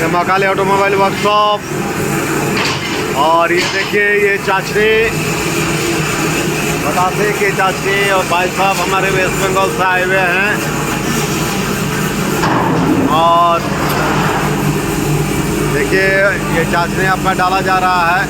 Mahakali automobile workshop. और ये देखिए ये चाचनी, बतासे के चाचनी और भाई साहब हमारे वेस्ट बंगाल से आए हुए हैं। और देखिए ये चाचनी अब में डाला जा रहा है।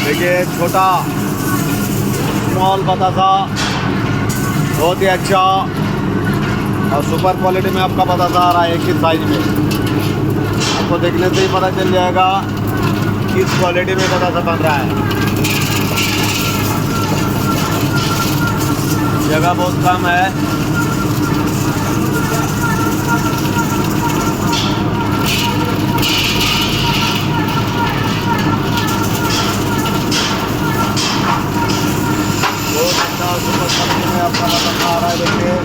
देखिए छोटा स्मॉल बतासा, बहुत ही अच्छा और सुपर क्वालिटी में आपका बतासा आ रहा है। एक ही साइज में आपको देखने से ही पता चल जाएगा किस क्वालिटी में बतासा बन रहा है। जगह बहुत कम है। बहुत अच्छा सुपर क्वालिटी में आपका बतासा आ रहा है। देखिए